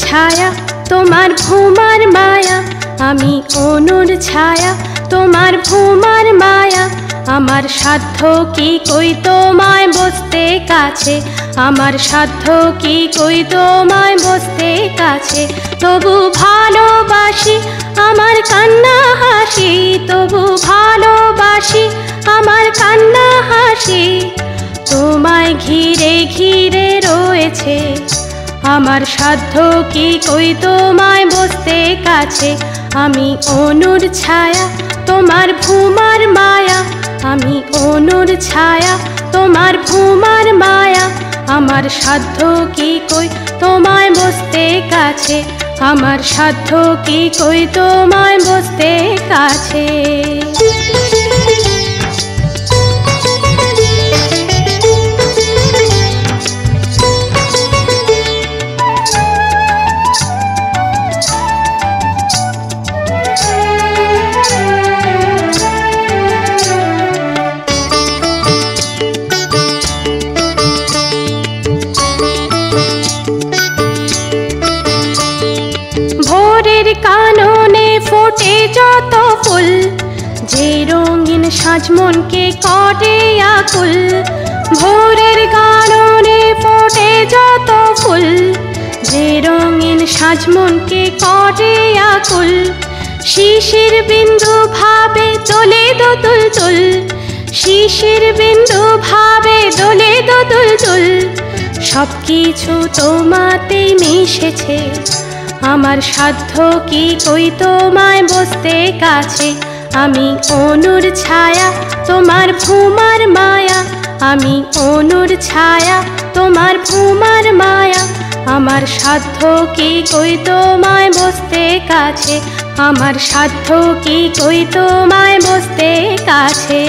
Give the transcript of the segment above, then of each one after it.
ছায়া তোমার ভুমার মায়া, আমি অনুর ছায়া তোমার ভুমার মায়া। আমার সাধ্য কি কই তোমায় বসতে কাছে, আমার সাধ্য কি কই তোমায় বসতে কাছে। তবু ভালোবাসি আমার কান্না হাসি, তবু ভালোবাসি আমার কান্না হাসি। তোমায় ঘিরে ঘিরে রয়েছে আমার সাধ্য কি কই তোমায় বসতে কাছে। আমি অনুর ছায়া তোমার ভুমার মায়া, আমি অনুর ছায়া তোমার ভুমার মায়া। আমার সাধ্য কি কই তোমায় বসতে কাছে, আমার সাধ্য কি কই তোমায় বসতে কাছে। কাননে ফোটে যত ফুল, যে রঙিন সাজ মনকে করে আকুল। ভোরের কাননে ফোটে যত ফুল, যে রঙিন সাজ মনকে করে আকুল। শিশির বিন্দু ভাবে দোলে দোদুল তুল, শিশির বিন্দু ভাবে দোলে দোদুল তুল। সব কিছু তোমাতেই মিশেছে, আমার সাধ্য কি কই তোমায় বসতে কাছে। আমি অনুর ছায়া তোমার ভুমার মায়া, আমি অনুর ছায়া তোমার ভুমার মায়া। আমার সাধ্য কি কই তোমায় বসতে কাছে, আমার সাধ্য কি কই তোমায় বসতে কাছে।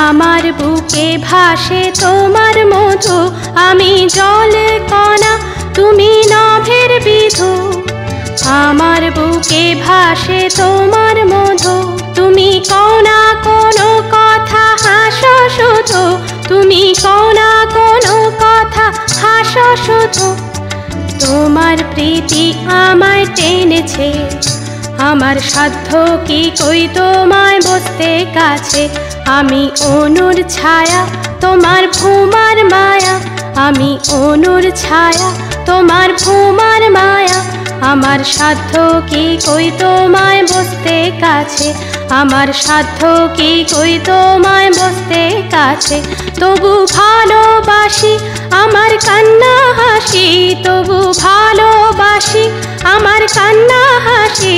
আমার বুকে ভাসে তোমার মধু, আমি জল কণা তুমি নভের বিধু। আমার বুকে ভাসে তোমার মধু, তুমি কণা কোনো কথা হাসো শুধু, তুমি কণা কোনো কথা হাসো শুধু। তোমার প্রীতি আমায় টেনেছে, আমার সাধ্য কি কই তোমায় বসতে কাছে। আমি অনুর ছায়া তোমার ভুমার মায়া, আমি অনুর ছায়া তোমার ভুমার মায়া। আমার সাধ্য কি কই তোমায় বসতে কাছে, আমার সাধ্য কি কই তোমায় বসতে কাছে। তবু ভালোবাসি আমার কান্না হাসি, তবু ভালোবাসি আমার কান্না হাসি।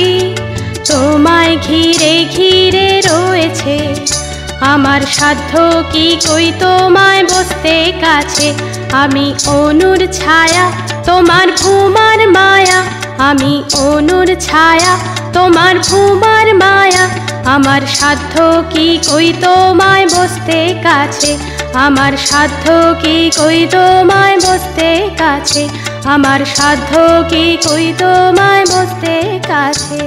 তোমায় ঘিরে ঘিরে রয়েছে আমার সাধ্য কি কই তোমায় বসতে কাছে। আমি অনুর ছায়া তোমার ভুমার মায়া, আমি অনুর ছায়া তোমার ভুমার মায়া। আমার সাধ্য কি কই তোমায় বসতে কাছে, আমার সাধ্য কি কই তোমায় বসতে কাছে, আমার সাধ্য কি কই তোমায় বসতে কাছে।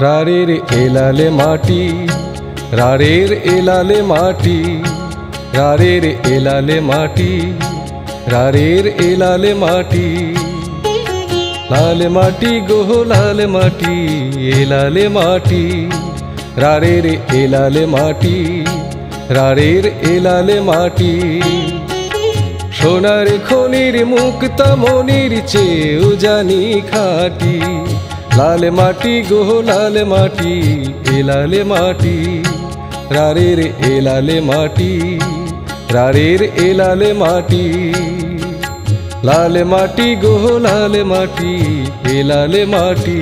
রারের এলালে মাটি, রারের এলালে মাটি, রারের এলালে মাটি, রারের এ লাল মাটি, লাল মাটি গো লাল মাটি, এ লাল মাটি, রারের এ লাল মাটি, রারের এ লাল মাটি। সোনার খনির মুক্তা মনির চেয়েও জানি খাঁটি, লাল মাটি গো লাল মাটি, এ লাল মাটি, রারের এ লাল মাটি, রারের এ লাল মাটি, লাল মাটি গো লাল মাটি, এ লাল মাটি।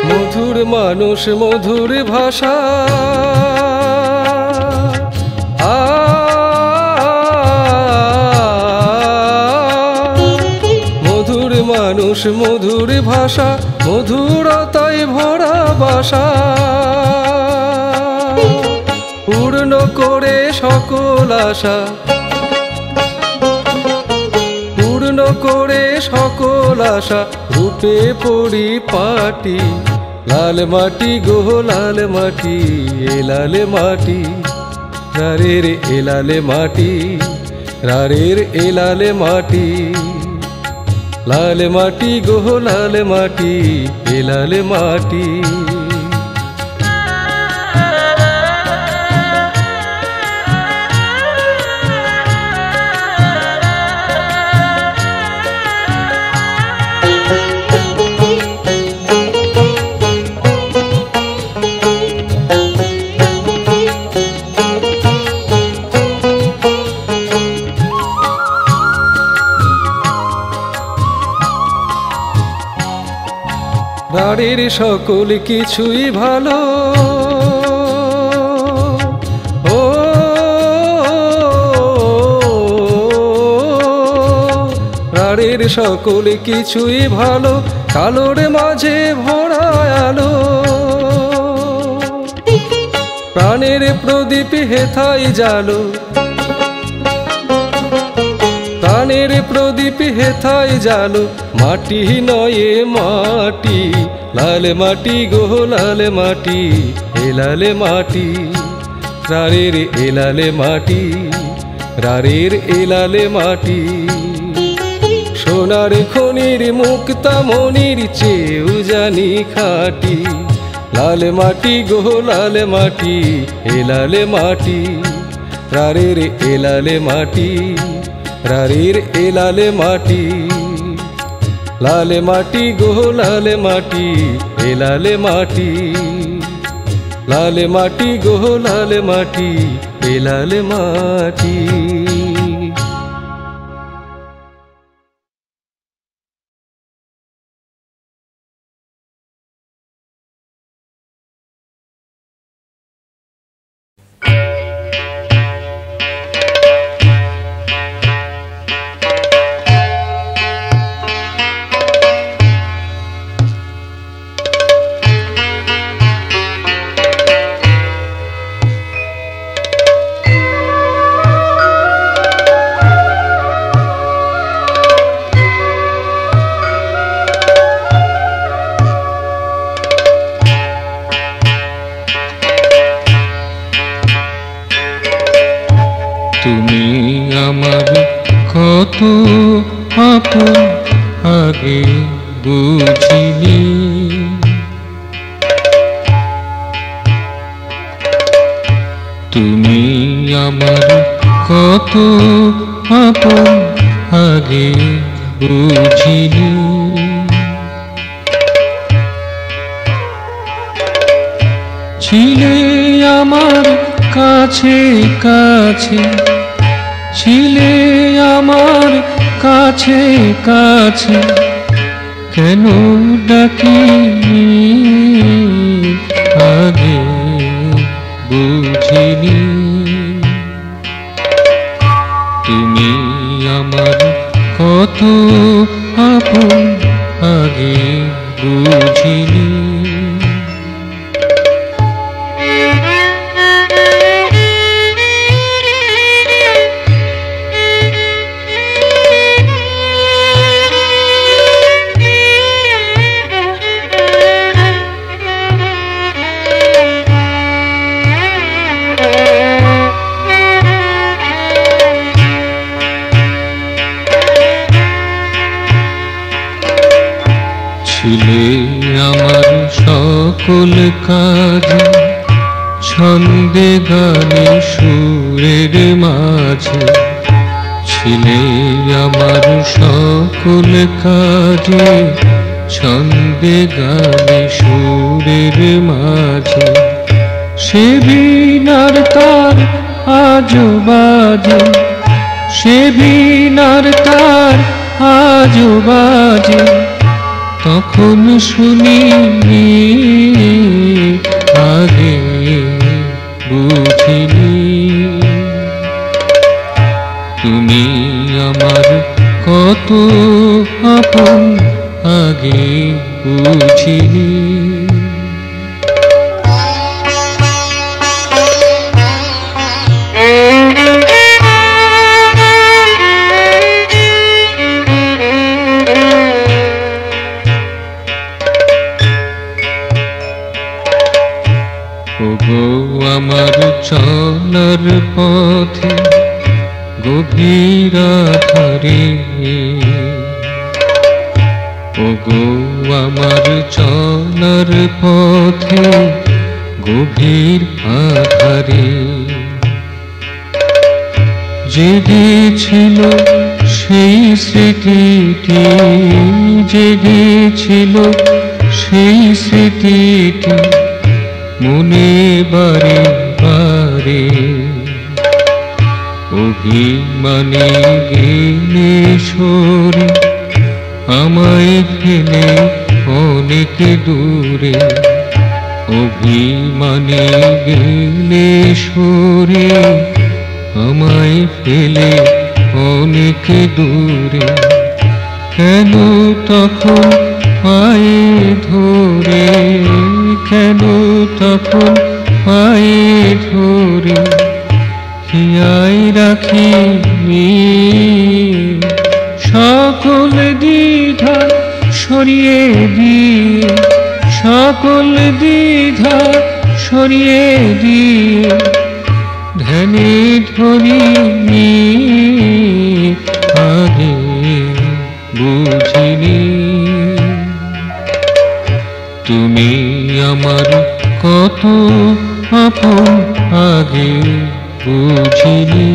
মধুর মানুষ মধুর ভাষা, মধুর মানুষ মধুর ভাষা, মধুরতায় ভরা বাসা, পূর্ণ করে সকল আশা, পূর্ণ করে সকল আশা, রূপে পরিপাটি, লাল মাটি গো লাল মাটি, এ লাল মাটি, রারের এ লাল মাটি, রারের এ লাল মাটি, লাল মাটি গো লাল মাটি, এ লাল মাটি। রারের সকল কিছুই ভালো, ও রারের সকল কিছুই ভালো, কালোর মাঝে ভরা আলো, প্রাণের প্রদীপ হেথাই জালো, প্রাণের প্রদীপ হেথাই জালো, মাটি নয়ে মাটি, লাল মাটি গো লাল মাটি, এ লাল মাটি, রারের এ লাল মাটি, রারের এ লাল মাটি। সোনার খনির মুক্তা মনির চেয়েও জানি খাঁটি, লাল মাটি গো লাল মাটি, এ লাল মাটি, রারের এ লাল মাটি, রারের এ লাল মাটি, লাল মাটি গো লাল মাটি, এ লাল মাটি, লাল মাটি গো লাল মাটি, এ লাল মাটি। তুমি আমার কত আপন আগে বুঝিনি, তুমি আমার কত আপন আগে বুঝিনি, ছিলে আমার কাছে কাছে, ছিলে আমার কাছে কাছে, কেন ডাকি আগে বুঝিনি, তুমি আমার কত আপন আগে বুঝিনি। ছিলে আমার সকল কাজে, ছন্দে গানে সুরের মাঝে। ছিলে আমার সকল কাজে, ছন্দে গানে সুরের মাঝে। সে বীণার তার আজো বাজে, সে বীণার তার আজো বাজে। তখন শুনিনি আগে বুঝিনি, তুমি আমার কত আপন আগে বুঝিনি। ওগো আমার চলার পথে গভীর আধারে, ওগো আমার চলার পথে গভীর আধারে। জেগেছিল সেই স্মৃতিটি, জেগেছিল সেই স্মৃতিটি মনে বারে বারে। অভিমানে গেলে সরে আমায় ফেলে অনেক দূরে, অভিমানে গেলে সরে আমায় ফেলে অনেক দূরে। কেন তখন পায়ে ধরে, কেন তখন পায়ে ধরে হিয়ায় রাখি সকল দ্বিধা সরিয়ে দিয়ে, সকল দ্বিধা সরিয়ে দিয়ে ধ্যানে ধরিনি আগে বুঝিনি, তুমি আমার কত আপন আগে বুঝিনি।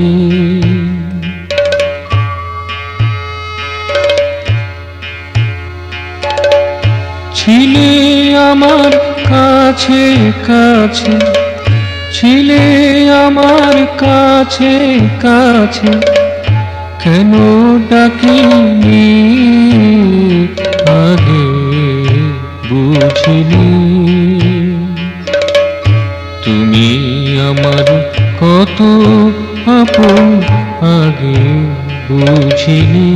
ছিলে আমার কাছে কাছে, ছিলে আমার কাছে কাছে, কেন ডাকিনি আগে বুঝিনি, তুমি আমার কত আপন আগে বুঝিনি।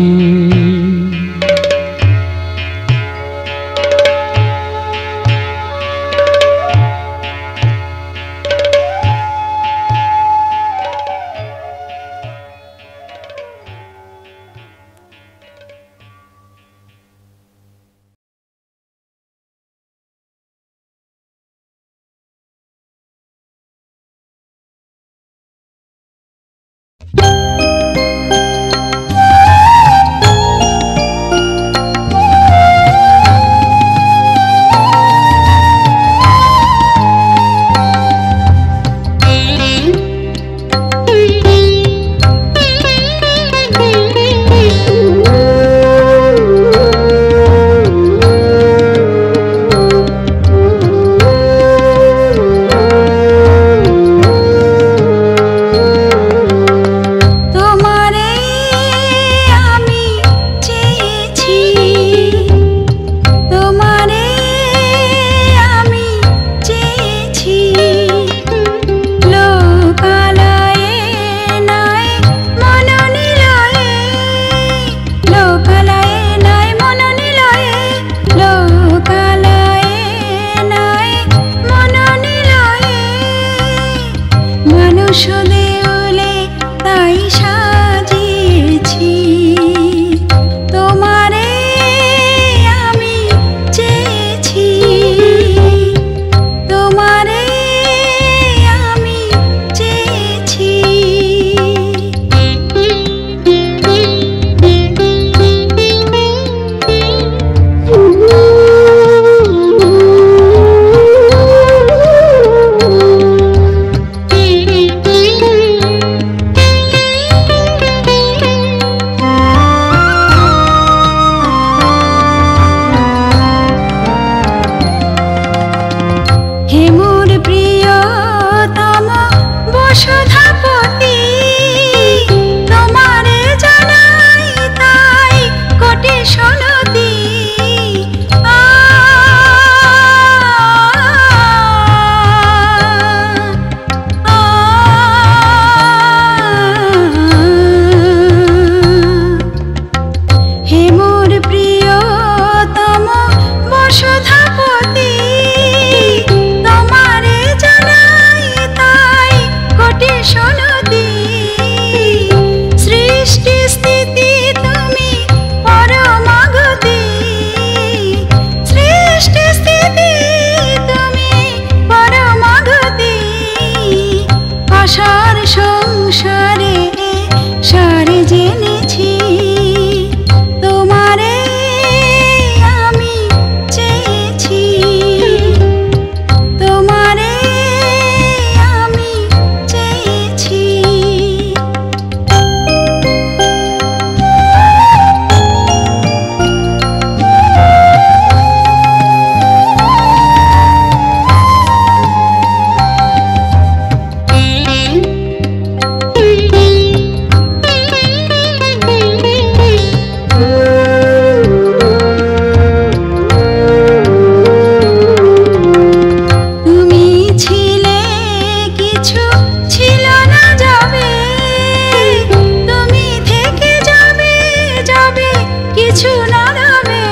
কিছু না রবে।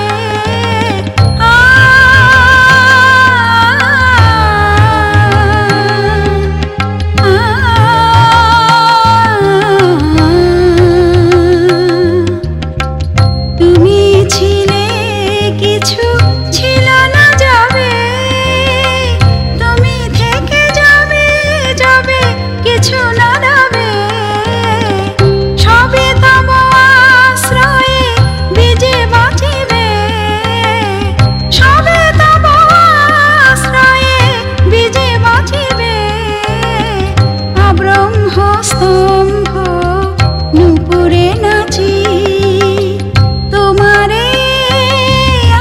তুমি ছিলে কিছু ছিল না যাবে, তুমি থেকে যাবে যাবে কিছু না রবে। সবে তব আশ্রয়ে বিজে বাঁচিবে, সবে তব আশ্রয়ে বিজে বাঁচিবে। আব্রহ্ম স্তম্ভ নূপুরে নাচি, তোমারে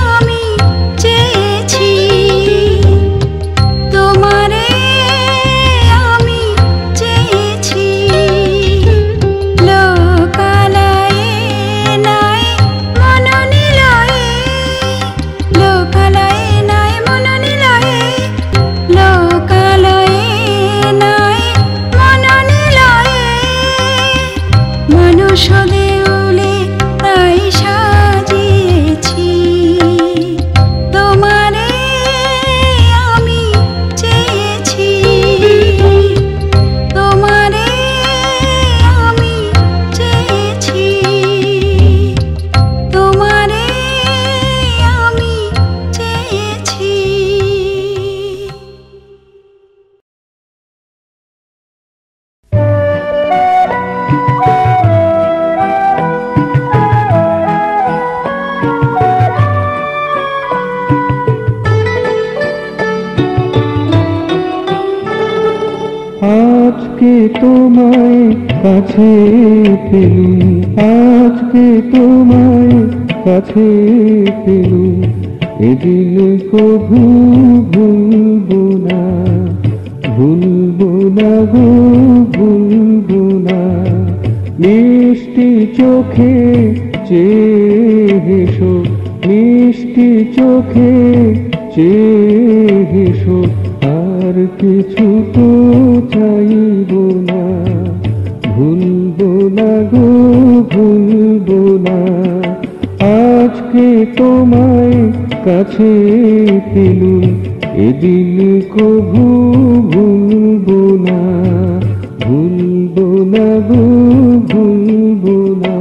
আমি চেয়েছি, তোমারে আমি চেয়েছি। লোকালয়ে নাই মননিলয়ে, লোকালয়ে নাই মননিলয়ে, লোকালয়ে নাই মননিলয়ে। মানুষ দেউলে তাই সাজিয়েছি, তোমারে আমি চেয়েছি, তোমারে আমি চেয়েছি, তোমারে আমি চেয়েছি। আজকে তোমায় কাছে পেলুম, আজকে তোমায় কাছে পেলুম, এদিন কভু ভুলবো না, ভুলবো না গো ভুলবো না। মিষ্টি চোখে চেয়ে হেসো, মিষ্টি চোখে চেয়ে হেসো, আর কিছু তো চাইব না, ভুলবো না গো ভুলবো না। আজকে তোমায় কাছে পেলুম, এদিন কভু ভুলবো না, ভুলবো না গো ভুলবো না।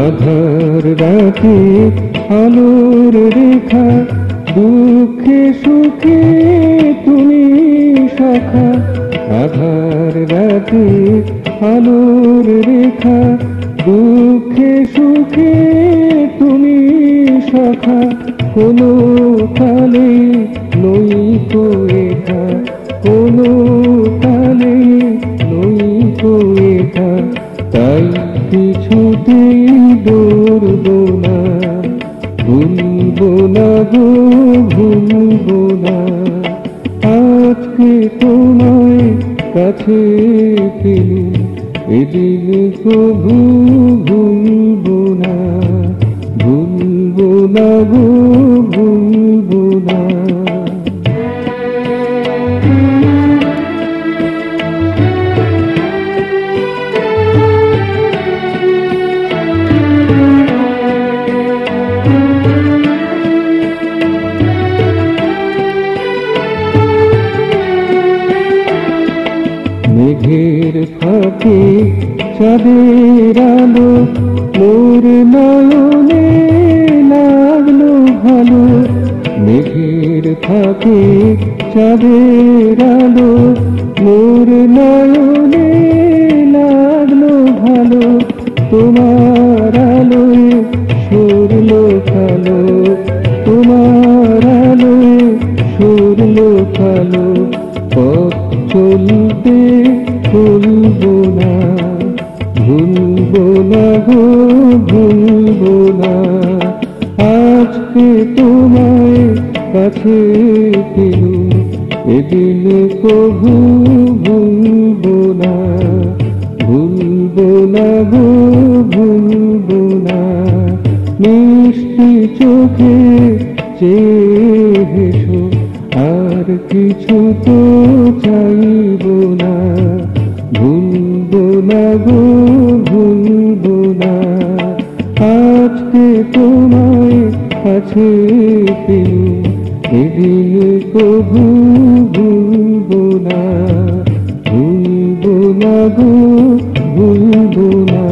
আধার রাতে আলোর রেখা, দুঃখে সুখে তুমি শাখা। আধার রাতে আলোর রেখা, দুঃখে সুখে তুমি শাখা। কোনো কালে নই তো একা, কোনো কালে নই তো একা, তাই কিছুতেই দৌড়বো না, ভুলবো না গো ভুলবো না। আজকে তোমায় কাছে পেলুম, এদিন কভু ভুলবো না, ভুলবো না গো ভুলবো না। মেঘের ফাঁকে চাঁদের আলো, মোর নয়নে লাগলো ভালো। মেঘের ফাঁকে চাঁদের আলো, মোর নয়নে লাগলো ভালো। তোমার আলোয় সরলো কালো, তোমার আলোয় সরলো কালো। পথ চলতে ভুলবো না, ভুলবো না গো ভুলবো না। আজকে তোমায় কাছে পেলুম, এদিন কভু ভুলবো না, ভুল ভুলবো না গো ভুলবো না, মিষ্টি চোখে চেয়ে হেসো, আর কিছু তো চাইব না। ভুলবো না গো ভুলবো না, আজকে তোমায় কাছে পেয়ে এদিন কবু ভুলবো না, ভুলবো না গো ভুলবো না।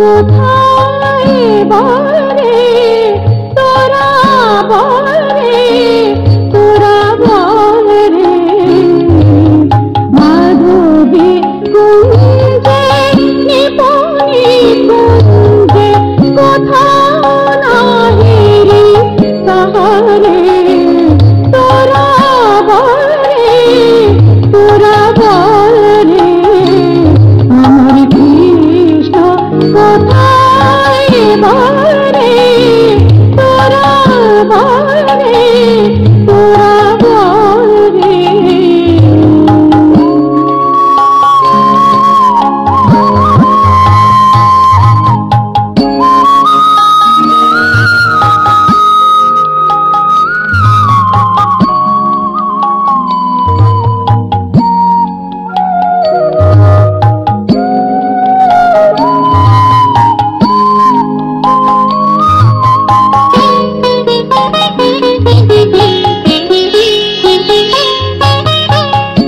কোথায় বলে তোরা বলে তোরা বলে মাধবী কুঞ্জে নিপুণী কুঞ্জে কোথাও নাহি তাহারে তোরা বলে তোরা বলে আমার কৃষ্ণ কোথায় বলে তোরা বলে তোরা বলে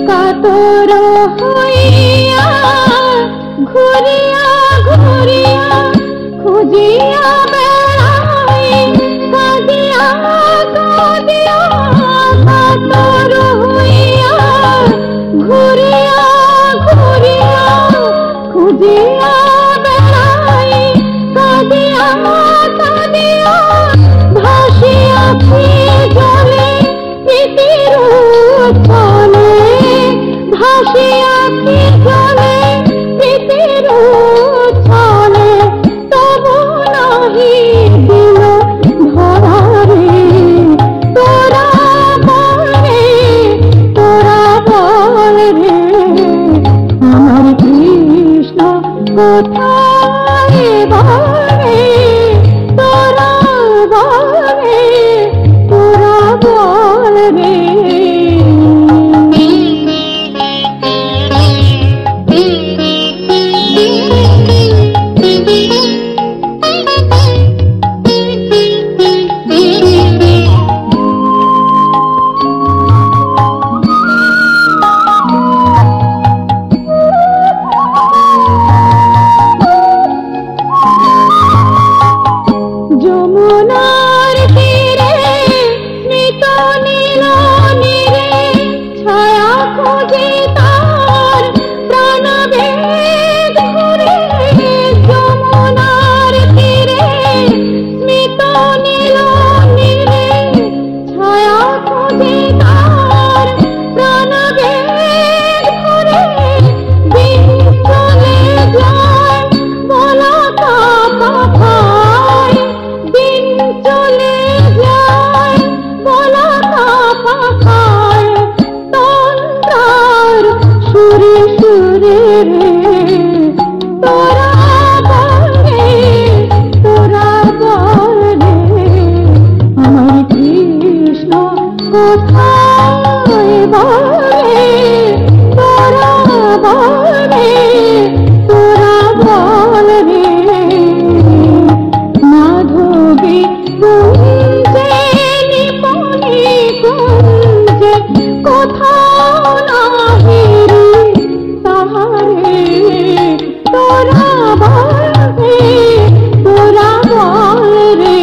কাতর হইয়া ঘুরিয়া ঘুরিয়া খুঁজিয়া বেড়াই কাঁদিয়া কাঁদিয়া কাতর হইয়া ঘুরিয়া ঘুরিয়া খুঁজিয়া বেড়াই কাঁদিয়া কাঁদিয়া ভাসিয়া জলে প্রীতির উচ্ছলে ভাসিয়া জলে প্রীতির উচ্ছলে তবু নাহি দিল ধরারে তোরা বলে তোরা বলে আমার কৃষ্ণ কোথায় বলে তোরা বলে তোরা বলে যমুনার তীরে নিত নীল নীরে ছায়া খুঁজে তার প্রাণবেদ ঘুরে যমুনার তীরে নিত নীল নীরে ছায়া খুঁজে তার প্রাণবেদ ঘুরে দিন চলে যায় বলা কথায় দিন চলে যায় বলা কথায় তন্দ্রার সুরে সুরে তোরা বলে তোরা বলে আমার কৃষ্ণ কোথায় বলে তোরা বলে তোরা বলে মাধবী কুঞ্জে নিপুণী কুঞ্জে কোথাও নাহি তাহারে তোরা বলে তোরা বলে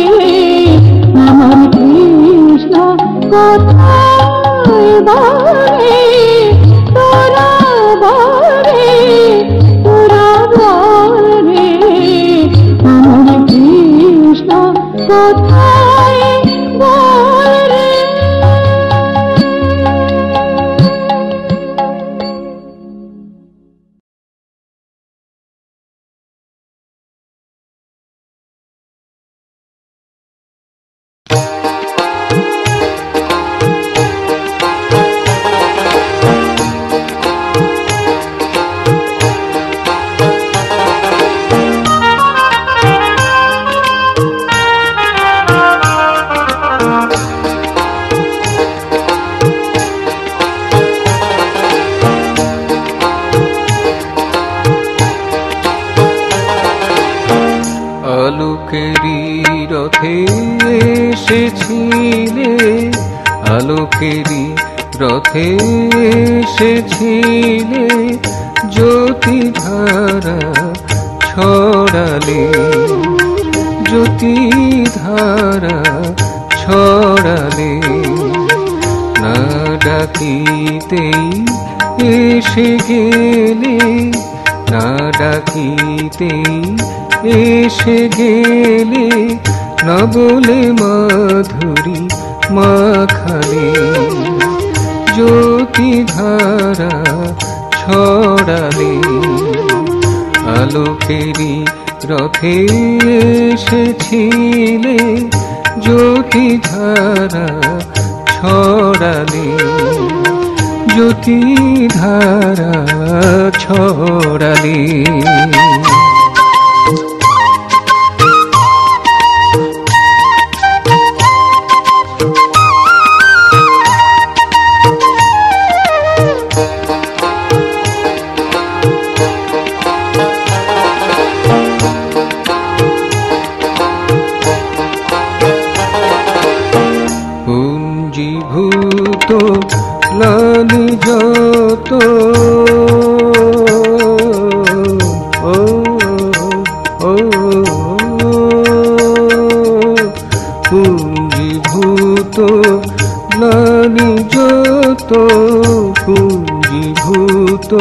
আমার কৃষ্ণ কোথায় বলে তোরা বলে তোরা বলে আমার কৃষ্ণ কোথায় বলে আলোকেরই রথে এসেছিলে, আলোকেরই রথে এসেছিলে, জ্যোতি ধারা ছড় ছড়ালে জ্যোতি ধারা ছড়ালে না ডাকিতেই এসে গেলে না ডাকিতেই এসে গেলে না বলে মাধুরী মাখালে জ্যোতি ধারা ছড়ালে আলোকেরই রথে এসেছিলে জ্যোতি ধারা ছড়ালে জ্যোতি ধারা ছড়ালে পুঞ্জীভূত লালি যত ও ও পুঞ্জীভূত লালি যত পুঞ্জীভূত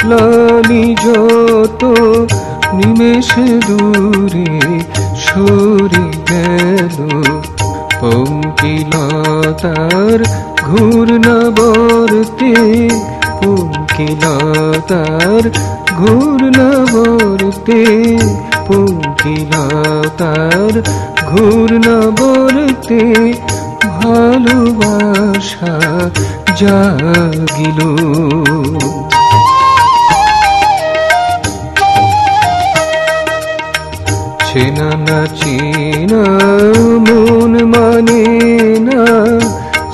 লালি যত নিমেষে দূরে সরে গেল পঙ্কিলতার ঘূর্ণাবর্তে পঙ্কিলতার ঘূর্ণাবর্তে পঙ্কিলতার ঘূর্ণাবর্তে ভালোবাসা জাগিল চেনা না চেনা মন মানে না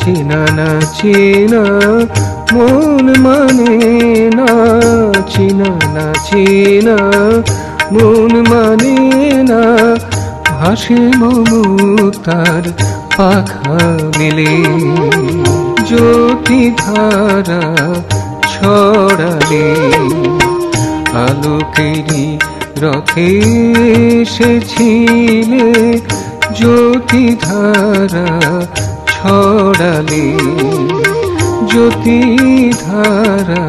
চেনা না চেনা মন মানে না চেনা না চেনা মন মানে না ভাসে মমতার পাখা মেলে জ্যোতি ধারা ছড়ালে আলোকেরই রথে এসেছিলে জ্যোতি ধারা ছড়ালে জ্যোতি ধারা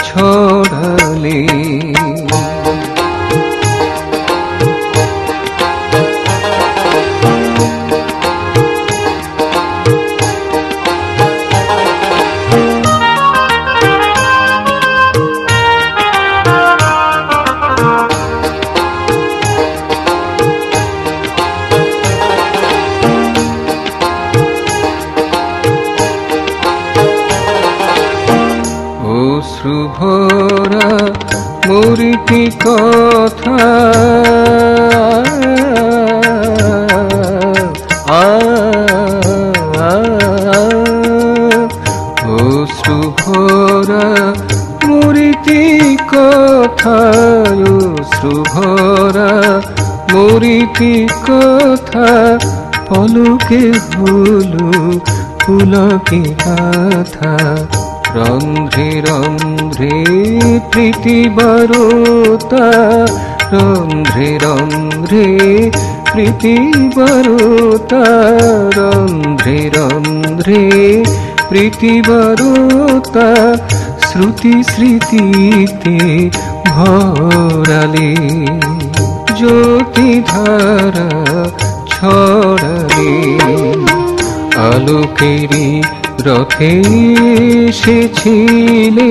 ছড়ালে অশ্রুভরা মরিতি কথা অশ্রুভরা মরিতি কথা অশ্রুভরা মরিতি কথা পলকে হলো পুলকে কথা রন্ধ্রে রন্ধ্রে প্রীতি বারতা রন্ধ্রে রন্ধ্রে প্রীতি বারতা রন্ধ্রে রন্ধ্রে প্রীতি বারতা শ্রুতি স্মৃতিতে ভরালে জ্যোতি ধারা ছড়ালে আলোকেরই রথে এসেছিলে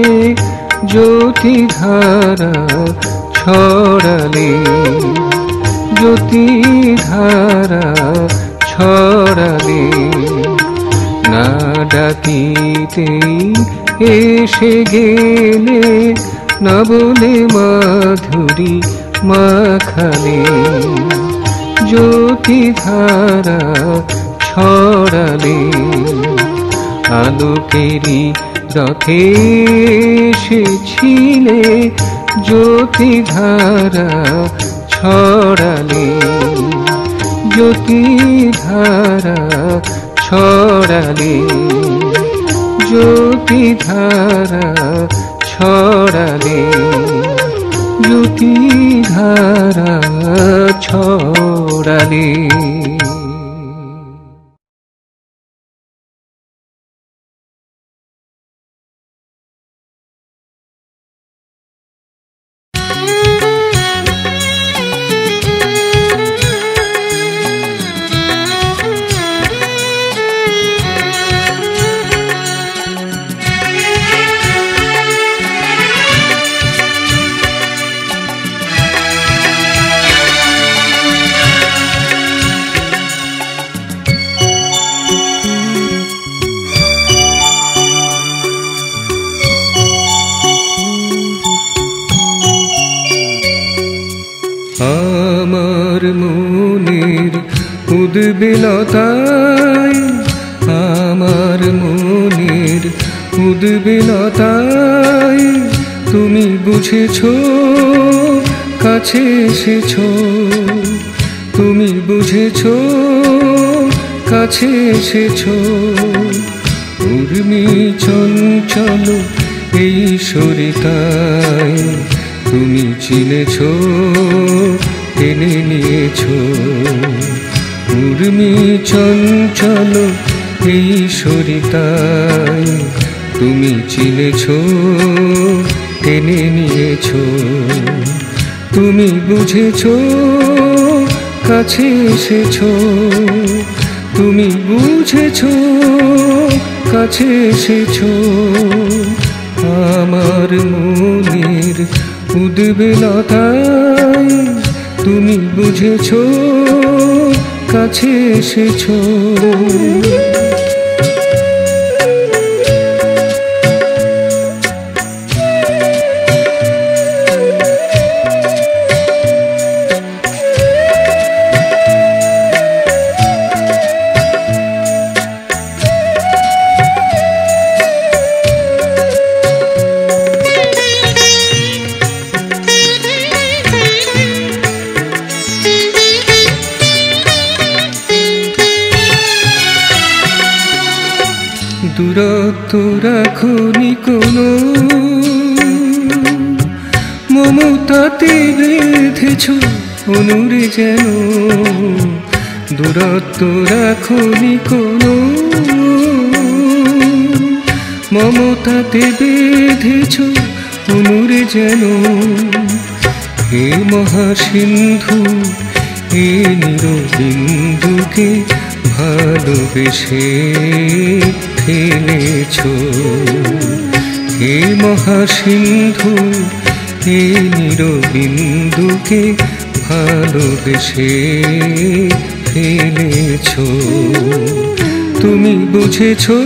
জ্যোতি ধারা ছড়ালে জ্যোতি ধারা ছড়ালে না ডাকিতেই এসে গেলে না বলে মাধুরী মাখালে জ্যোতি ধারা ছড়ালে আলোকেরই রথে এসেছিলে জ্যোতি ধারা ছড়ালে জ্যোতি ধারা ছড়ালে জ্যোতি ধারা ছড়ালে জ্যোতি ধারা ছড়ালে। আমার মনের উদ্বেলতায়, আমার মনের উদ্বেলতায় তুমি বুঝেছো, কাছে এসেছো, তুমি বুঝেছো, কাছে এসেছো। উর্মি চঞ্চল এই সরিতায় তুমি চিনেছো, টেনে নিয়েছো। উর্মি চঞ্চল এই সরিতায় তুমি চিনেছো, টেনে নিয়েছো। তুমি বুঝেছো, কাছে এসেছো, তুমি বুঝেছো, কাছে এসেছো। আমার মনের উদ্বেলতায় তুমি বুঝেছো, কাছে এসেছো। দূরত্ব রাখনি কোনো, মমতাতে বেঁধেছ অনুরে যেন। দূরত্ব রাখনি কোনো, মমতাতে বেঁধেছ অনুরে যেন। হে মহাসিন্ধু, হে নিরবিন্দুকে ভালোবেসে ফেলেছো। হে মহাসিন্ধু, হে নিরবিন্দুকে ভালোবেসে ফেলেছো। তুমি বুঝেছো,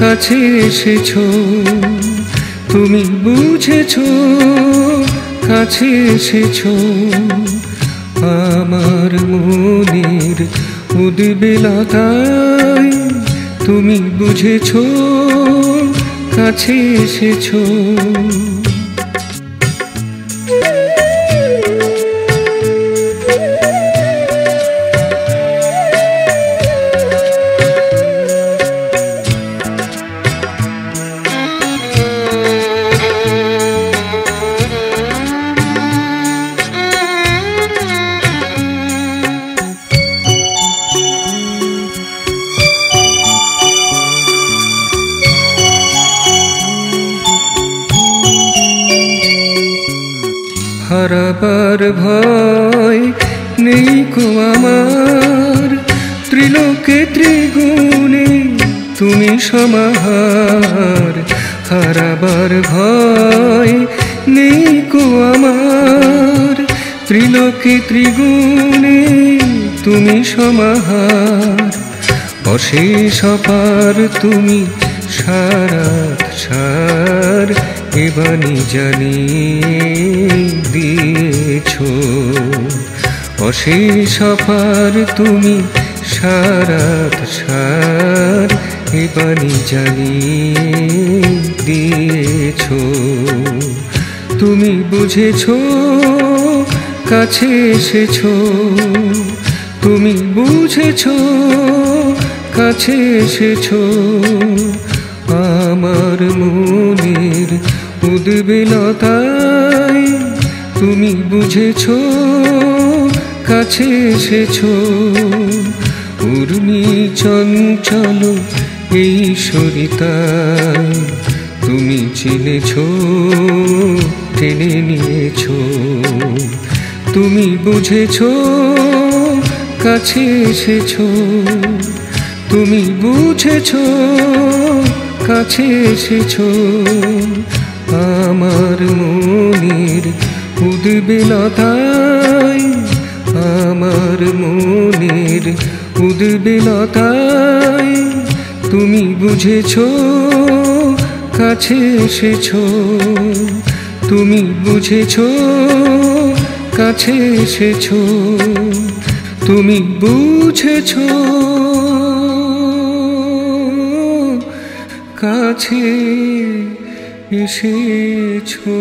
কাছে এসেছো, তুমি বুঝেছো, কাছে এসেছো। আমার মনের উদ্বেলতায় তুমি বুঝেছো, কাছে এসেছো। হারাবার ভয় নেই কো আমার, ত্রিলোকে ত্রিগুণে তুমি সমাহার। হারাবার ভয় নেই কো আমার, ত্রিলোকে ত্রিগুণে তুমি সমাহার। অশেষ অপার তুমি সারাত সার, এ বাণী জানিয়ে দিয়েছো। অশেষ অপার তুমি সারাত সার, এ বাণী জানিয়ে দিয়েছো। তুমি বুঝেছো, কাছে এসেছো, তুমি বুঝেছো, কাছে এসেছো। আমার মনের উদ্বেলতায় তুমি বুঝেছো কাছে এসেছো উর্মি চঞ্চল এই সরিতায় তুমি চিনেছো টেনে নিয়েছো তুমি বুঝেছো কাছে এসেছো তুমি বুঝেছো কাছে এসেছো আমার মনের উদ্বেলতায় আমার মনের উদ্বেলতায় তুমি বুঝেছো কাছে এসেছো তুমি বুঝেছো কাছে এসেছো তুমি বুঝেছো কাছে এসেছো।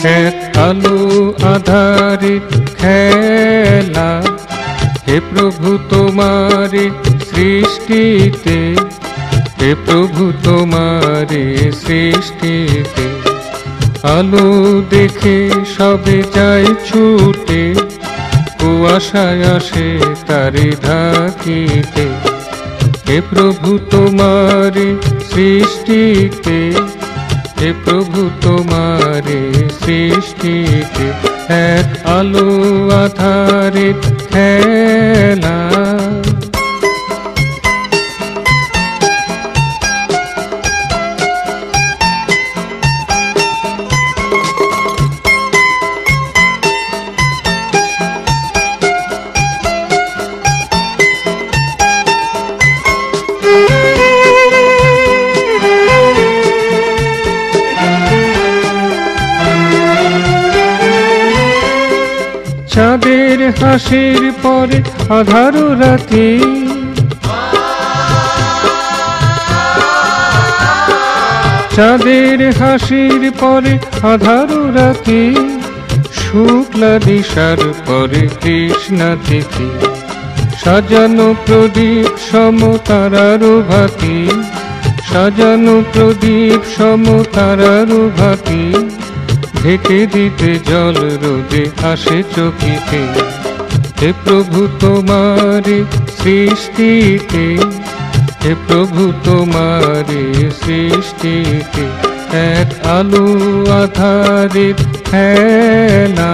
এক আলো আধারে খেলা। হে প্রভু তোমারে সৃষ্টিতে, হে প্রভু তোমারে সৃষ্টিতে, আলো দেখে সবে যায় ছুটে, কুয়াশায় আসে তারে ঢাকিতে। হে প্রভু তোমারে সৃষ্টিতে, হে প্রভু তোমারে সৃষ্টিতে, এক আলো আধারে খেলা। চাঁদের হাসির পরে আধার রাতি, চাঁদের হাসির পরে আধার রাতি, শুক্লা দিশার পরে কৃষ্ণা তিথি, সাজানো প্রদীপ সম তারার ভাতি, সাজানো প্রদীপ সম তারার ভাতি, ঢেকে দিতে জল রোদে আসে চকিতে। হে প্রভু তোমারে সৃষ্টিতে, হে প্রভু তোমারে সৃষ্টিতে, এক আলো আধারে খেলা।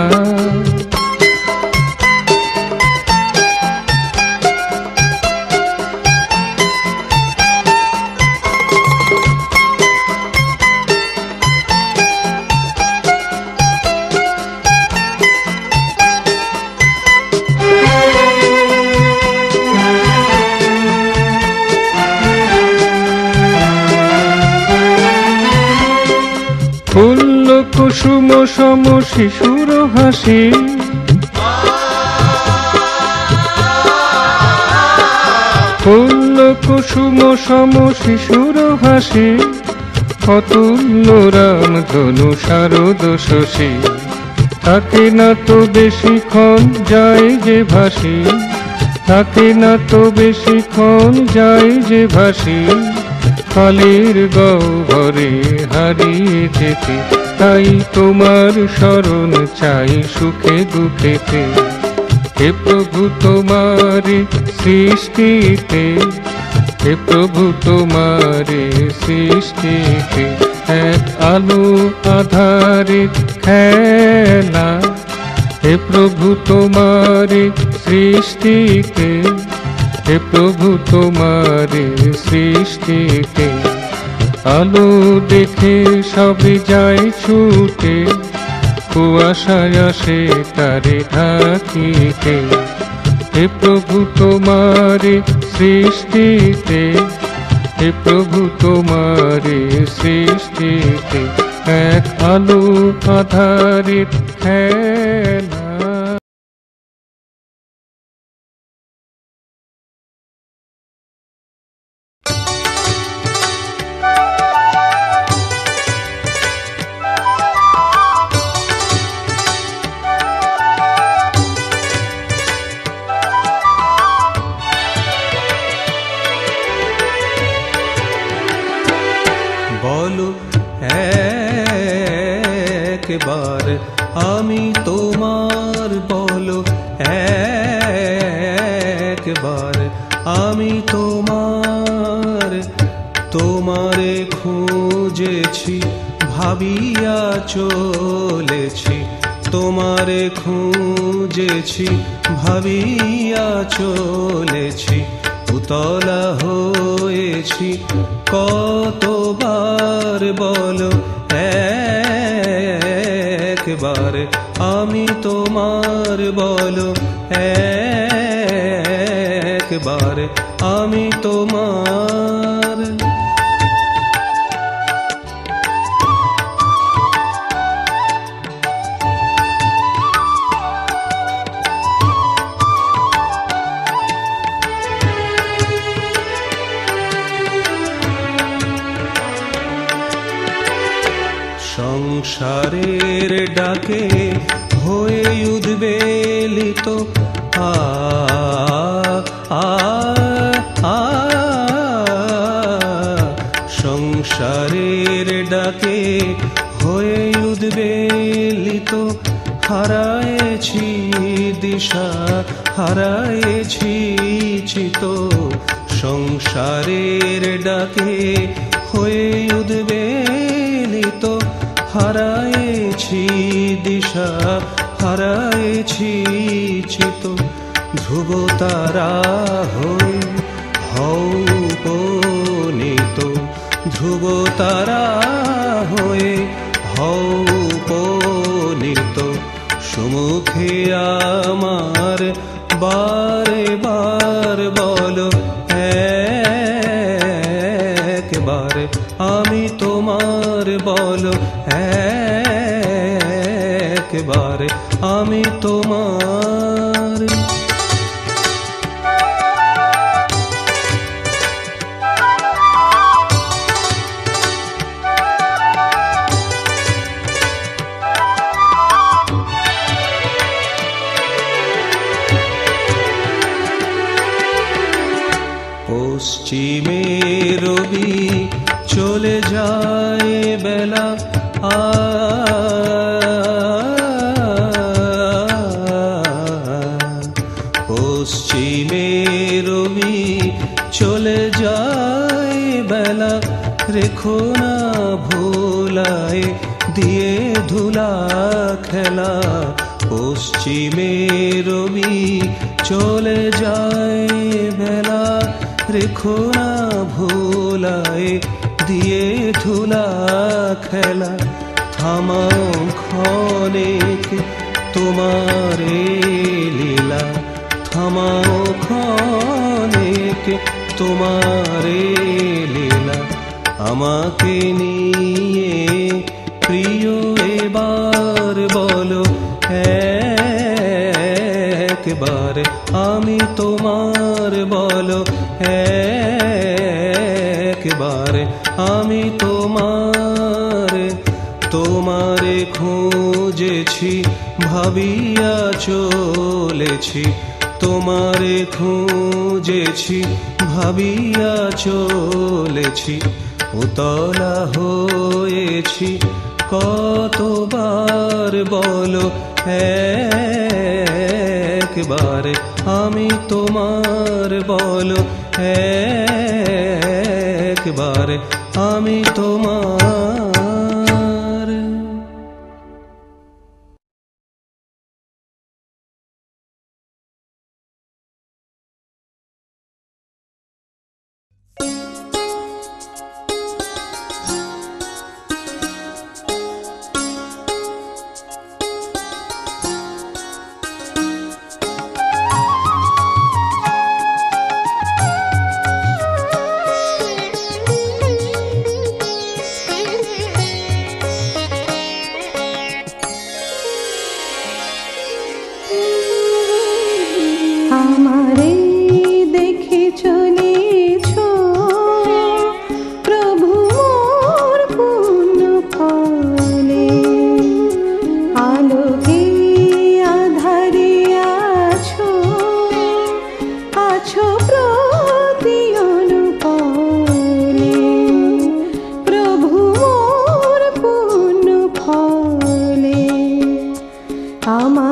ফুল্ল কুসুম সম শিশুর হাসি, ফুল্ল কুসুম সম শিশুর হাসি, অতুল্য রাম ধনু শারদ শশী, থাকে না তো বেশিক্ষণ যায় যে ভাসি, থাকে না তো বেশিক্ষণ যায় যে ভাসি, কালের গহ্বরে হারিয়ে যেতে, তাই তোমার শরণ চাই সুখে দুঃখেতে। হে প্রভু তোমারে সৃষ্টিতে, হে প্রভু তোমারে সৃষ্টিতে, এক আলো আধারে খেলা। হে প্রভু তোমারে সৃষ্টিতে, হে প্রভু তোমারে সৃষ্টিতে, আলো দেখে সবে যায় ছুটে, কুয়াশায় আসে তারে ঢাকিতে। হে প্রভু তোমারে সৃষ্টিতে, হে প্রভু তোমারে সৃষ্টিতে, এক আলো আধারে খেলা। বলো একবার আমি তোমার, বলো একবার আমি তোমার, তোমারে খুঁজেছি ভাবিয়া চলেছি, তোমারে খুঁজেছি ভাবিয়া চলেছি, উতলা হয়েছি কতবার, বলো একবার আমি তোমার, বলো একবার আমি তোমার। সংসারে সংসারের ডাকে হয়ে উদ্বেলিত আ আ আ সংসারের ডাকে হয়ে উদ্বেলিত হারায়েছি দিশা হারায়েছি চিত সংসারের ডাকে হয়ে উদ্বেলিত হারায়েছি দিশা হারায়েছি চিত ধ্রুব তারা হয়ে হও উপনীত ধ্রুব তারা হয়ে হও উপনীত সম্মুখে আমার বারে বার বলো একবার আমি তোমার বলো একবার আমি তোমার পশ্চিমে রবি চলে যায় বেলা পশ্চিমে রবি চলে যায় বেলা রেখো না ভোলায় দিয়ে ধুলা খেলা পশ্চিমে রবি চলে যায় বেলা রেখো না ভোলায় দিয়ে ধুলা খেলা থামাও ক্ষণিক তোমার লীলা থামাও ক্ষণিক তোমার লীলা আমাকে নিয়ে প্রিয় এবার বলো একবার আমি তোমার বলো একবার আমি তোমার তোমারে খুঁজেছি ভাবিয়া চলেছি তোমারে খুঁজেছি ভাবিয়া চলেছি উতলা হয়েছি কতবার বলো একবার আমি তোমার বলো একবার আমি তোমার আমারে দেখে চলেছ প্রভু মোর পুণ্য ফলে আলোকে আধারে আছো আছো প্রতি অনুপলে প্রভু মোর পুণ্য ফলে আমার